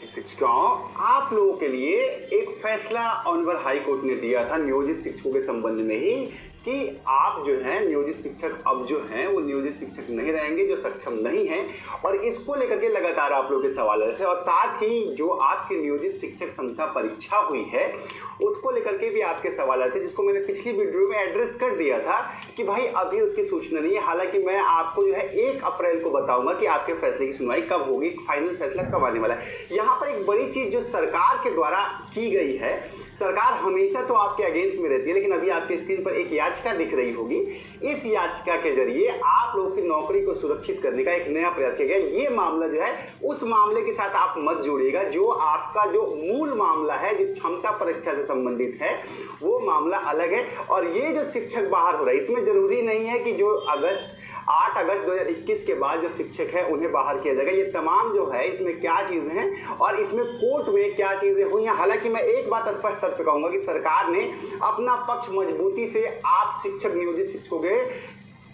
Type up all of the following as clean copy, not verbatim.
शिक्षकों, आप लोगों के लिए एक फैसला ऑनरेबल हाई कोर्ट ने दिया था नियोजित शिक्षकों के संबंध में ही कि आप जो हैं नियोजित शिक्षक अब जो हैं वो नियोजित शिक्षक नहीं रहेंगे जो सक्षम नहीं हैं। और इसको लेकर के लगातार आप लोगों के सवाल आ रहे थे और साथ ही जो आपकी नियोजित शिक्षक संस्था परीक्षा हुई है उसको लेकर के भी आपके सवाल आए थे, जिसको मैंने पिछली वीडियो में एड्रेस कर दिया था कि भाई अभी उसकी सूचना नहीं है। हालांकि मैं आपको जो है 1 अप्रैल को बताऊंगा कि आपके फैसले की सुनवाई कब होगी, फाइनल फैसला कब आने वाला है। यहाँ पर एक बड़ी चीज जो सरकार के द्वारा की गई है, सरकार हमेशा तो आपके अगेंस्ट में रहती है, लेकिन अभी आपके स्क्रीन पर एक याचिका दिख रही होगी। इस याचिका के जरिए आप लोगों की नौकरी को सुरक्षित करने का एक नया प्रयास किया गया। ये मामला जो है उस मामले के साथ आप मत जोड़िएगा, जो आपका जो मूल मामला है जो क्षमता परीक्षा से संबंधित है वो मामला अलग है। और ये जो शिक्षक बाहर हो रहा है इसमें जरूरी नहीं है कि जो 8 अगस्त 2021 के बाद जो शिक्षक है उन्हें बाहर किया जाएगा। ये तमाम जो है इसमें क्या चीजें हैं और इसमें कोर्ट में क्या चीजें हुई हैं। हालांकि मैं एक बात स्पष्ट तौर पे कहूंगा कि सरकार ने अपना पक्ष मजबूती से आप शिक्षक नियोजित शिक्षकों के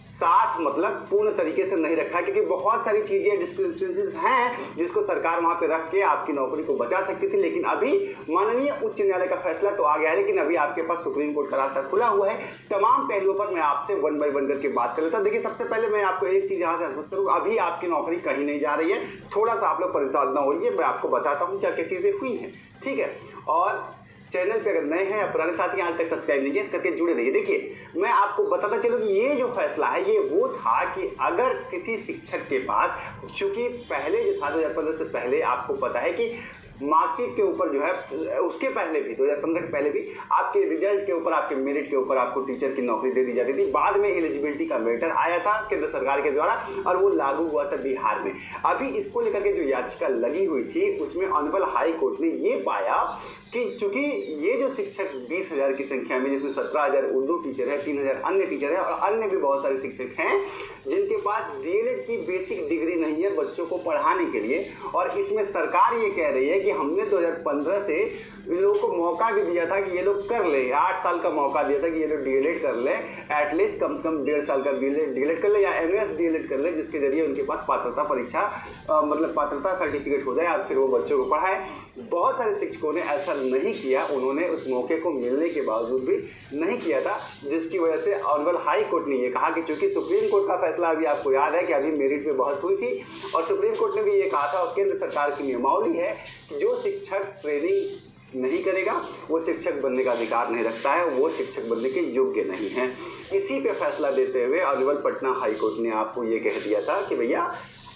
साथ मतलब पूर्ण तरीके से नहीं रखा, क्योंकि बहुत सारी चीजें डिस्क्रिप्शंस हैं जिसको सरकार वहां पे रख के आपकी नौकरी को बचा सकती थी। लेकिन अभी माननीय उच्च न्यायालय का फैसला तो आ गया है, लेकिन अभी आपके पास सुप्रीम कोर्ट का रास्ता खुला हुआ है। तमाम पहलुओं पर मैं आपसे 1 बाय 1 करके बात कर लेता हूं। देखिए, सबसे पहले मैं आपको एक चीज यहाँ से आश्वस्त करूँ, अभी आपकी नौकरी कहीं नहीं जा रही है। थोड़ा सा आप लोग परेशान ना होइए, मैं आपको बताता हूँ क्या क्या चीजें हुई हैं, ठीक है। और चैनल पे अगर नए हैं या पुराने साथी आज तक सब्सक्राइब नहीं किया करके जुड़े रहिए। देखिए, मैं आपको बताता चलूँ कि ये जो फैसला है ये वो था कि अगर किसी शिक्षक के पास, चूंकि पहले जो था 2015 से पहले आपको पता है कि मार्कशीट के ऊपर जो है उसके पहले भी 2015 के पहले भी आपके रिजल्ट के ऊपर आपके मेरिट के ऊपर आपको टीचर की नौकरी दे दी जाती थी। बाद में एलिजिबिलिटी का मैटर आया था केंद्र सरकार के द्वारा और वो लागू हुआ था बिहार में। अभी इसको लेकर के जो याचिका लगी हुई थी उसमें ऑनरेबल हाई कोर्ट ने ये पाया कि चूंकि ये जो शिक्षक 20,000 की संख्या में, जिसमें 17,000 उर्दू टीचर है, 3,000 अन्य टीचर है और अन्य भी बहुत सारे शिक्षक हैं जिनके पास डीएलएड की बेसिक डिग्री नहीं है बच्चों को पढ़ाने के लिए। और इसमें सरकार ये कह रही है कि हमने 2015 से इन लोगों को मौका भी दिया था कि ये लोग कर ले, 8 साल का मौका दिया था कि ये लोग डीएलएड कर ले, एटलीस्ट कम से कम 1.5 साल का डीएलएड कर ले या एमएस डीएलएड कर ले, जिसके जरिए उनके पास पात्रता परीक्षा मतलब पात्रता सर्टिफिकेट हो जाए और फिर वो बच्चों को पढ़ाए। बहुत सारे शिक्षकों ने ऐसा नहीं किया, उन्होंने उस मौके को मिलने के बावजूद भी नहीं किया था, जिसकी वजह से ऑनरेबल हाई कोर्ट ने ये कहा कि चूंकि सुप्रीम कोर्ट का फैसला अभी आपको याद है कि अभी मेरिट पे बहस हुई थी और सुप्रीम कोर्ट ने भी ये कहा था और केंद्र सरकार की नियमावली है कि जो शिक्षक ट्रेनिंग नहीं करेगा वो शिक्षक बनने का अधिकार नहीं रखता है, वो शिक्षक बनने के योग्य नहीं है। इसी पे फैसला देते हुए ऑनरेबल पटना हाई कोर्ट ने आपको ये कह दिया था कि भैया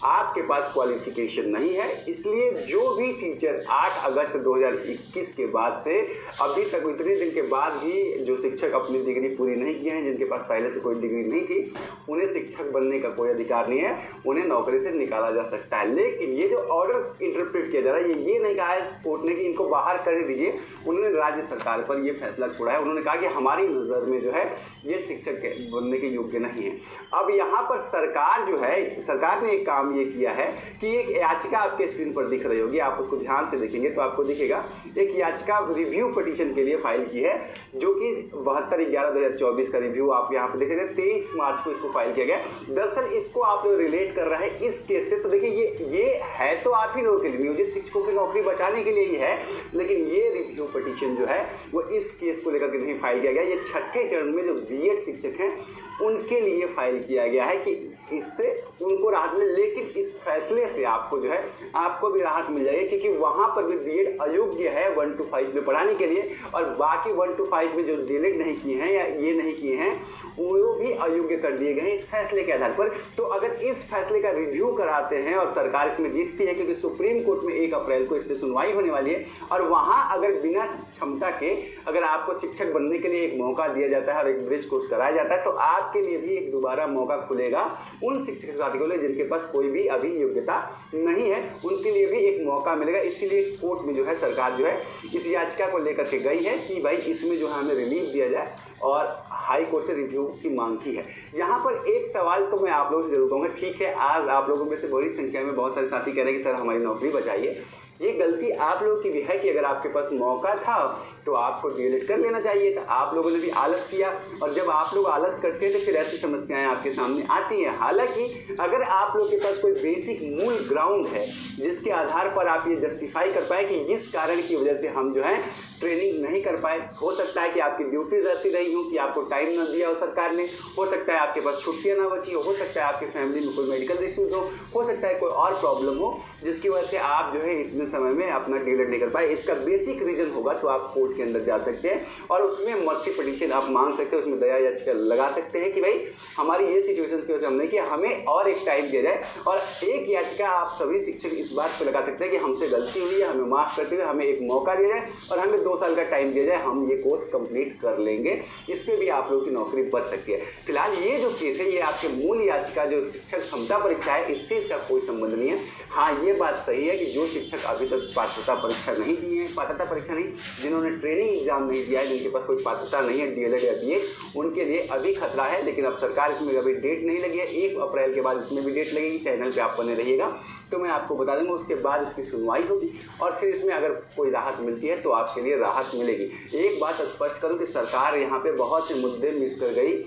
आपके पास क्वालिफिकेशन नहीं है, इसलिए जो भी टीचर 8 अगस्त 2021 के बाद से अभी तक इतने दिन के बाद भी जो शिक्षक अपनी डिग्री पूरी नहीं किए हैं, जिनके पास पहले से कोई डिग्री नहीं थी, उन्हें शिक्षक बनने का कोई अधिकार नहीं है, उन्हें नौकरी से निकाला जा सकता है। लेकिन ये जो ऑर्डर इंटरप्रेट किया जा रहा है ये नहीं कहा है कोर्ट ने कि इनको बाहर कर दीजिए, उन्होंने राज्य सरकार पर यह फैसला छोड़ा है। उन्होंने कहा कि हमारी नज़र में जो है ये शिक्षक बनने के योग्य नहीं है। अब यहाँ पर सरकार जो है, सरकार ने एक काम ये किया है कि एक याचिका आपके स्क्रीन पर दिख रही होगी, आप उसको ध्यान से देखेंगे तो आपको दिखेगा एक याचिका रिव्यू पिटीशन के लिए फाइल की है, जो कि 72/11/2024 का रिव्यू आप यहाँ पे देखेंगे। 23 मार्च को इसको फाइल किया गया। दरअसल इसको आप लोग रिलेट कर रहे हैं इस केस से, तो देखिए ये है तो आप ही लोगों के लिए, नियोजित शिक्षकों की नौकरी बचाने के लिए ही है, लेकिन ये रिव्यू पिटीशन जो है वो इस केस को लेकर के नहीं फाइल किया गया। ये 6ठे चरण में जो बीएड शिक्षक हैं उनके लिए फाइल किया गया है कि इससे उनको राहत मिले। लेकिन इस फैसले से आपको जो है आपको भी राहत मिल जाएगी, क्योंकि वहां पर भी बीएड अयोग्य है 1 to 5 में पढ़ाने के लिए, और बाकी 1 to 5 में जो डीएलएड नहीं किए हैं या ये नहीं किए हैं वो भी अयोग्य कर दिए गए हैं इस फैसले के आधार पर। तो अगर इस फैसले का रिव्यू कराते हैं और सरकार इसमें जीतती है, क्योंकि सुप्रीम कोर्ट में 1 अप्रैल को इस पर सुनवाई होने वाली है, और वहां अगर बिना क्षमता के अगर आपको शिक्षक बनने के लिए एक मौका दिया जाता है और एक ब्रिज कोर्स कराया जाता है, तो आपके लिए भी एक दोबारा मौका खुलेगा उन शिक्षक साथियों को जिनके पास कोई भी अभी योग्यता नहीं है, उनके लिए भी एक मौका मिलेगा। इसीलिए कोर्ट में जो है सरकार जो है इस याचिका को लेकर के गई है कि भाई इसमें जो है हमें रिलीफ दिया जाए, और हाई कोर्ट से रिव्यू की मांग की है। यहाँ पर एक सवाल तो मैं आप लोगों से जरूर कहूँगा, ठीक है आज आप लोगों में से बड़ी संख्या में बहुत सारे साथी कह रहे हैं कि सर हमारी नौकरी बचाइए, ये गलती आप लोगों की भी है कि अगर आपके पास मौका था तो आपको डीएलएड कर लेना चाहिए था। आप लोगों ने भी आलस किया, और जब आप लोग आलस करते हैं तो फिर ऐसी समस्याएं आपके सामने आती हैं। हालांकि अगर आप लोग के पास कोई बेसिक मूल ग्राउंड है जिसके आधार पर आप ये जस्टिफाई कर पाए कि इस कारण की वजह से हम जो है ट्रेनिंग नहीं कर पाए, हो सकता है कि आपकी ड्यूटीज ऐसी रही हो कि आपको टाइम न दिया हो सरकार ने, हो सकता है आपके पास छुट्टियां ना बची हो सकता है आपकी फैमिली में कोई मेडिकल इश्यूज हो सकता है कोई और प्रॉब्लम हो जिसकी वजह से आप जो है इतने समय में अपना डीएलएड नहीं कर पाए। इसका बेसिक रीजन होगा तो आप कोर्ट के अंदर जा सकते हैं और उसमें मर्सी पिटीशन आप मांग सकते हैं, उसमें दया याचिका लगा सकते हैं कि भाई हमारी ये सिचुएशन की वजह से हमने किया, हमें और एक टाइम दिया जाए। और एक याचिका आप सभी शिक्षक इस बात पर लगा सकते हैं कि हमसे गलती हुई है, हमें माफ करते हुए हमें एक मौका दिया जाए और हमें 2 साल का टाइम दिया जाए, हम ये कोर्स कंप्लीट कर लेंगे। इस पर भी आप लोगों की नौकरी बच सकती है। फिलहाल ये जो केस है ये आपके मूल याचिका जो शिक्षक क्षमता परीक्षा है इससे इसका कोई संबंध नहीं है। हाँ, ये बात सही है कि जो शिक्षक अभी तक पात्रता परीक्षा नहीं दी है, पात्रता परीक्षा नहीं, जिन्होंने ट्रेनिंग एग्जाम नहीं दिया है, जिनके पास कोई पात्रता नहीं है डीएलएड या बीएड, उनके लिए अभी खतरा है। लेकिन अब सरकार इसमें अभी डेट नहीं लगी है, 1 अप्रैल के बाद इसमें भी डेट लगेगी। चैनल पे आप बने रहिएगा तो मैं आपको बता दूंगा, उसके बाद इसकी सुनवाई होगी और फिर इसमें अगर कोई राहत मिलती है तो आपके लिए राहत मिलेगी। एक बात स्पष्ट करूं कि सरकार यहाँ पे बहुत से मुद्दे मिस कर गई।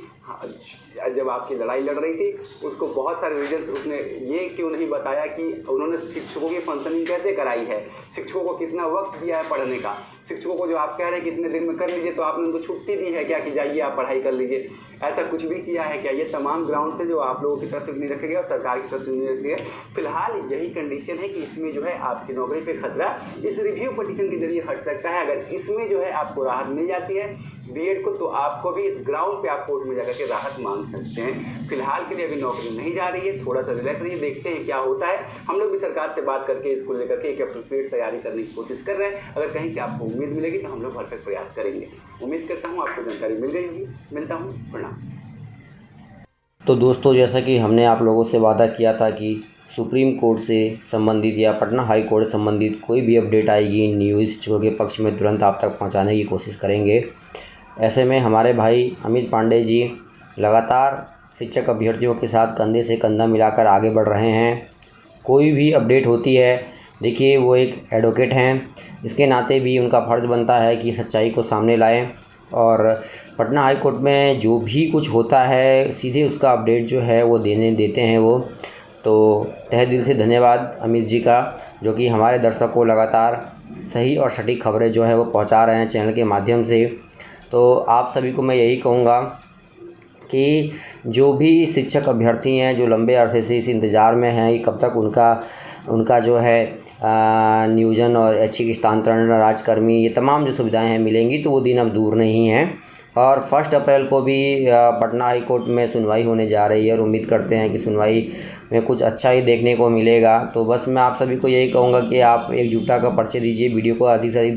जब आपकी लड़ाई लड़ रही थी उसको बहुत सारे रीजन्स उसने ये क्यों नहीं बताया कि उन्होंने शिक्षकों की फंक्शनिंग कैसे कराई है, शिक्षकों को कितना वक्त दिया है पढ़ने का, शिक्षकों को जो आप कह रहे हैं कितने दिन में कर लीजिए तो आपने उनको छुट्टी दी है क्या कि जाइए आप पढ़ाई कर लीजिए, ऐसा कुछ भी किया है क्या? ये तमाम ग्राउंड से जो आप लोगों की तरफ से नहीं रखे गए और सरकार की तरफ से नहीं रखे गए। फिलहाल यही कंडीशन है कि इसमें जो है आपकी नौकरी पे खतरा इस रिव्यू पिटीशन के जरिए हट सकता है। अगर इसमें जो है आपको राहत मिल जाती है बीएड को तो आपको भी इस ग्राउंड पे आप कोर्ट में जाकर के राहत मांग सकते हैं। फिलहाल के लिए अभी नौकरी नहीं जा रही है, थोड़ा सा रिलैक्स रहिए, देखते हैं क्या होता है। हम लोग भी सरकार से बात करके इसको लेकर के एक एप्रोप्रिएट तैयारी करने की कोशिश कर रहे हैं। अगर कहीं से आपको उम्मीद मिलेगी तो हम लोग भरसक प्रयास करेंगे। उम्मीद करता हूँ आपको जानकारी मिल गई होगी। मिलता हूँ, प्रणाम। तो दोस्तों, जैसा कि हमने आप लोगों से वादा किया था कि सुप्रीम कोर्ट से संबंधित या पटना हाई कोर्ट से संबंधित कोई भी अपडेट आएगी न्यूज़ शिक्षकों के पक्ष में तुरंत आप तक पहुंचाने की कोशिश करेंगे। ऐसे में हमारे भाई अमित पांडे जी लगातार शिक्षक अभ्यर्थियों के साथ कंधे से कंधा मिलाकर आगे बढ़ रहे हैं। कोई भी अपडेट होती है, देखिए वो एक एडवोकेट हैं, इसके नाते भी उनका फ़र्ज़ बनता है कि सच्चाई को सामने लाएं और पटना हाई कोर्ट में जो भी कुछ होता है सीधे उसका अपडेट जो है वो देते हैं वो। तो तहे दिल से धन्यवाद अमित जी का, जो कि हमारे दर्शकों को लगातार सही और सटीक खबरें जो है वो पहुंचा रहे हैं चैनल के माध्यम से। तो आप सभी को मैं यही कहूँगा कि जो भी शिक्षक अभ्यर्थी हैं जो लंबे अरसे से इस इंतज़ार में हैं कि कब तक उनका जो है नियोजन और ऐच्छिक स्थानांतरण राज्यकर्मी ये तमाम जो सुविधाएं हैं मिलेंगी, तो वो दिन अब दूर नहीं हैं। और 1 अप्रैल को भी पटना हाई कोर्ट में सुनवाई होने जा रही है और उम्मीद करते हैं कि सुनवाई में कुछ अच्छा ही देखने को मिलेगा। तो बस मैं आप सभी को यही कहूँगा कि आप एकजुटता का परिचय दीजिए, वीडियो को अधिक से अधिक